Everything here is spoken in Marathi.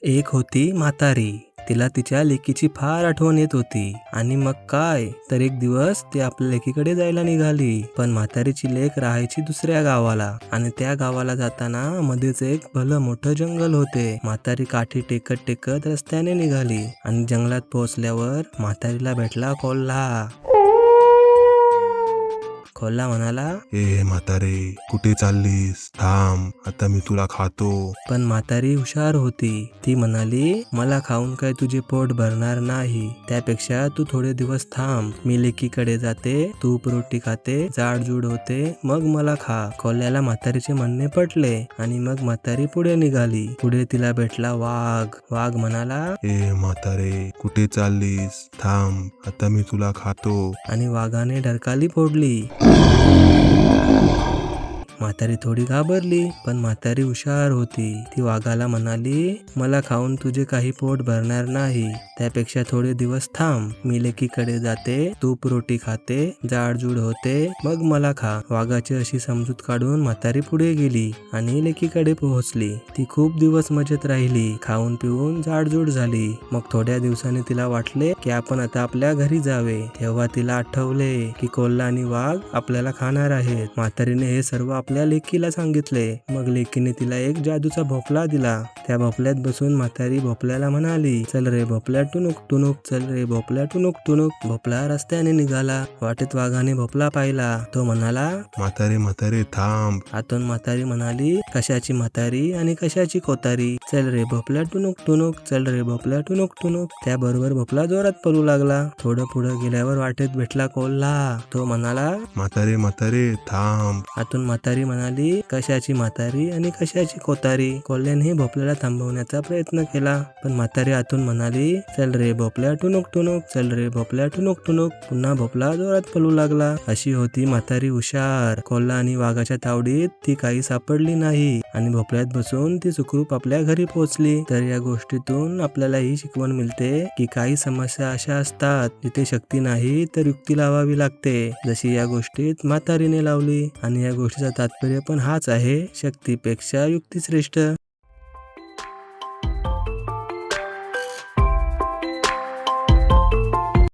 एक होती म्हातारी. तिला तिच्या लेकीची फार आठवण येत होती. आणि मग काय तर एक दिवस ती आपल्या लेकीकडे जायला निघाली. पण म्हातारीची लेक राहायची दुसऱ्या गावाला. आणि त्या गावाला जाताना मध्येच एक भलं मोठं जंगल होते. म्हातारी काठी टेकत टेकत रस्त्याने निघाली. आणि जंगलात पोहोचल्यावर म्हातारीला भेटला कोल्हा. कोल्हा म्हणाला, ए म्हातारे, कुठे चाललीस? थांब, आता मी तुला खातो. पण म्हातारी हुशार होती. ती म्हणाली, मला खाऊन काय तुझे पोट भरणार नाही. त्यापेक्षा तू थोडे दिवस थांब. मी लेकीकडे जाते, तूप रोटी खाते, जाडजूड होते, मग मला खा. कोल्ह्याला म्हातारीचे म्हणणे पटले. आणि मग म्हातारी पुढे निघाली. पुढे तिला भेटला वाघ. वाघ म्हणाला, ए म्हातारे, कुठे चाललीस? थांब, आता मी तुला खातो. आणि वाघाने डरकाली फोडली. म्हातारी थोडी घाबरली. पण म्हातारी हुशार होती. ती वाघाला म्हणाली, मला खाऊन तुझे काही पोट भरणार नाही. त्यापेक्षा थोडे दिवस थांब. मी लेकीकडे जाते, तूप रोटी खाते, जाडजूड होते, मग मला खा. वाघाची अशी समजूत काढून म्हातारी पुढे गेली. आणि लेकीकडे पोहोचली. ती खूप दिवस मजेत राहिली. खाऊन पिऊन जाडजूड झाली. मग थोड्या दिवसांनी तिला वाटले की आपण आता आपल्या घरी जावे. तेव्हा तिला आठवले की कोल्हा आणि वाघ आपल्याला खाणार आहेत. म्हातारीने हे सर्व आपल्या लेकीला सांगितले. मग लेकीने तिला एक जादूचा भोपळा दिला. त्या भोपळ्यात बसून म्हातारी भोपळ्याला म्हणाली, चल रे भोपळ्या टुनुक टुनुक, चल रे भोपळ्या टुनुक टुनुक. भोपळा रस्त्याने निघाला. वाटेत वाघाने भोपळा पाहिला. तो म्हणाला, म्हातारे म्हातारे थांब. आतून म्हातारी म्हणाली, कशाची म्हातारी आणि कशाची कोतारी. चल रे भोपळ्या टुनुक टुनुक, चल रे भोपळ्या टुनुक टुनुक. त्याबरोबर भोपळा जोरात पळू लागला. थोडं पुढे गेल्यावर वाटेत भेटला कोल्हा. तो म्हणाला, म्हातारे म्हातारे थांब. आतून म्हातारी म्हणाली, कशाची म्हातारी आणि कशाची कोतारी. कोल्ह्याने भोपळ्याला थांबवण्याचा प्रयत्न केला. पण म्हातारी आतून म्हणाली, चल रे भोपळ्या टुनुक टुनुक, चल रे भोपळ्या टुनुक टुनुक. पुन्हा भोपळा जोरात पळू लागला. अशी होती म्हातारी हुशार. कोल्हा आणि वाघाच्या तावडीत ती काही सापडली नाही. आणि भोपळ्यात बसून ती सुखरूप आपल्या घरी पोहोचली. तर या गोष्टीतून आपल्याला ही शिकवण मिळते की काही समस्या अशा असतात जिथे शक्ती नाही तर युक्ती लावावी लागते. जशी या गोष्टीत म्हातारीने लावली. आणि या गोष्टीचा तात्पर्य पण हाच आहे, शक्तीपेक्षा युक्ती श्रेष्ठ.